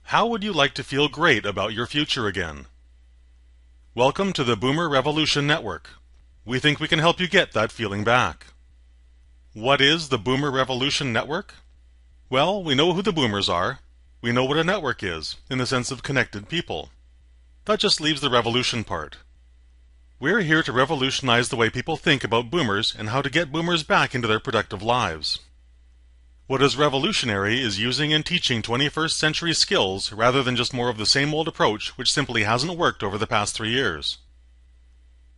How would you like to feel great about your future again? Welcome to the Boomer Revolution Network. We think we can help you get that feeling back. What is the Boomer Revolution Network? Well, we know who the boomers are. We know what a network is, in the sense of connected people. That just leaves the revolution part. We're here to revolutionize the way people think about boomers and how to get boomers back into their productive lives. What is revolutionary is using and teaching 21st century skills rather than just more of the same old approach which simply hasn't worked over the past 3 years.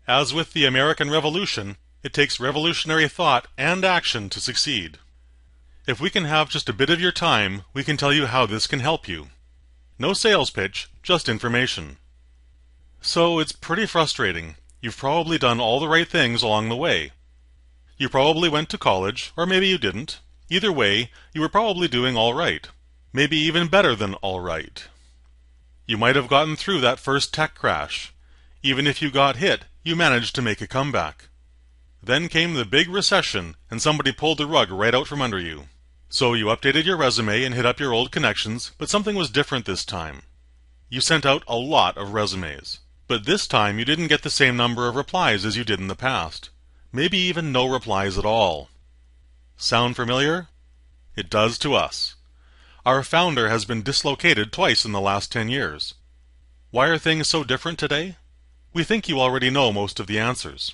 As with the American Revolution, it takes revolutionary thought and action to succeed. If we can have just a bit of your time, we can tell you how this can help you. No sales pitch, just information. So it's pretty frustrating. You've probably done all the right things along the way. You probably went to college, or maybe you didn't. Either way, you were probably doing all right. Maybe even better than all right. You might have gotten through that first tech crash. Even if you got hit, you managed to make a comeback. Then came the big recession, and somebody pulled the rug right out from under you. So you updated your resume and hit up your old connections, but something was different this time. You sent out a lot of resumes. But this time you didn't get the same number of replies as you did in the past. Maybe even no replies at all. Sound familiar? It does to us. Our founder has been dislocated twice in the last 10 years. Why are things so different today? We think you already know most of the answers.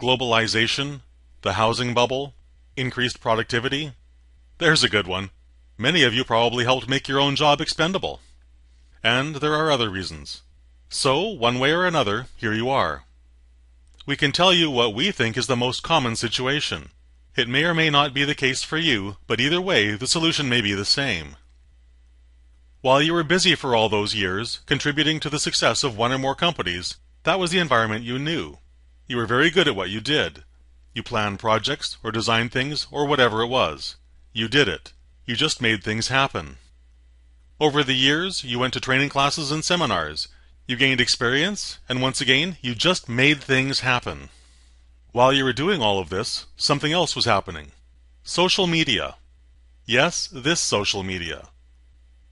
Globalization, the housing bubble, increased productivity. There's a good one. Many of you probably helped make your own job expendable. And there are other reasons. So, one way or another, here you are. We can tell you what we think is the most common situation. It may or may not be the case for you, but either way, the solution may be the same. While you were busy for all those years, contributing to the success of one or more companies, that was the environment you knew. You were very good at what you did. You planned projects, or designed things, or whatever it was. You did it. You just made things happen. Over the years, you went to training classes and seminars. You gained experience, and once again, you just made things happen. While you were doing all of this, something else was happening. Social media. Yes, this social media.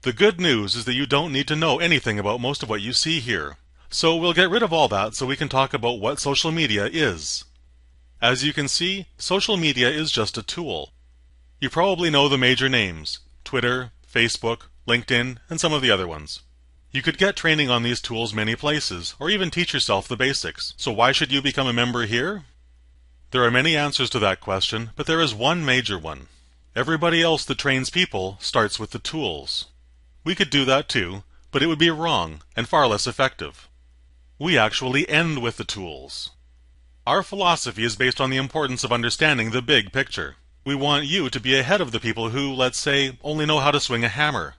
The good news is that you don't need to know anything about most of what you see here. So we'll get rid of all that so we can talk about what social media is. As you can see, social media is just a tool. You probably know the major names: Twitter, Facebook, LinkedIn, and some of the other ones. You could get training on these tools many places, or even teach yourself the basics. So why should you become a member here? There are many answers to that question, but there is one major one. Everybody else that trains people starts with the tools. We could do that too, but it would be wrong and far less effective. We actually end with the tools. Our philosophy is based on the importance of understanding the big picture. We want you to be ahead of the people who, let's say, only know how to swing a hammer.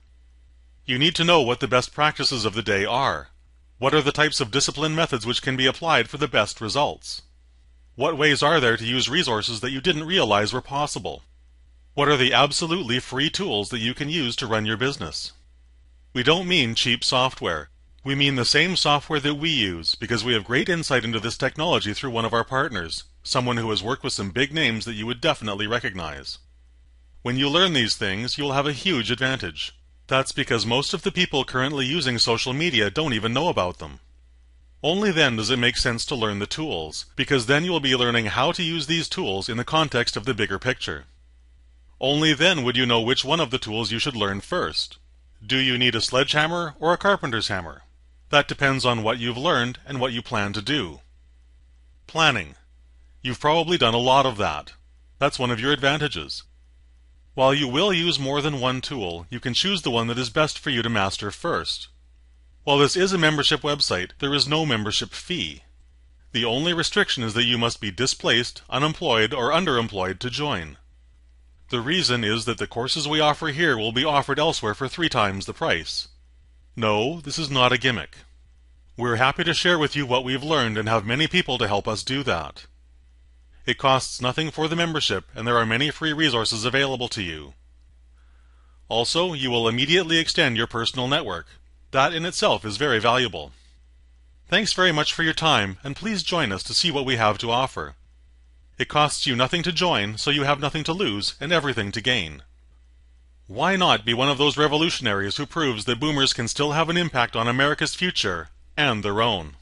You need to know what the best practices of the day are. What are the types of discipline methods which can be applied for the best results? What ways are there to use resources that you didn't realize were possible? What are the absolutely free tools that you can use to run your business? We don't mean cheap software. We mean the same software that we use, because we have great insight into this technology through one of our partners, someone who has worked with some big names that you would definitely recognize. When you learn these things, you'll have a huge advantage. That's because most of the people currently using social media don't even know about them. Only then does it make sense to learn the tools, because then you will be learning how to use these tools in the context of the bigger picture. Only then would you know which one of the tools you should learn first. Do you need a sledgehammer or a carpenter's hammer? That depends on what you've learned and what you plan to do. Planning. You've probably done a lot of that. That's one of your advantages. While you will use more than one tool, you can choose the one that is best for you to master first. While this is a membership website, there is no membership fee. The only restriction is that you must be displaced, unemployed, or underemployed to join. The reason is that the courses we offer here will be offered elsewhere for 3 times the price. No, this is not a gimmick. We're happy to share with you what we've learned and have many people to help us do that. It costs nothing for the membership, and there are many free resources available to you. Also, you will immediately extend your personal network. That in itself is very valuable. Thanks very much for your time, and please join us to see what we have to offer. It costs you nothing to join, so you have nothing to lose and everything to gain. Why not be one of those revolutionaries who proves that boomers can still have an impact on America's future and their own?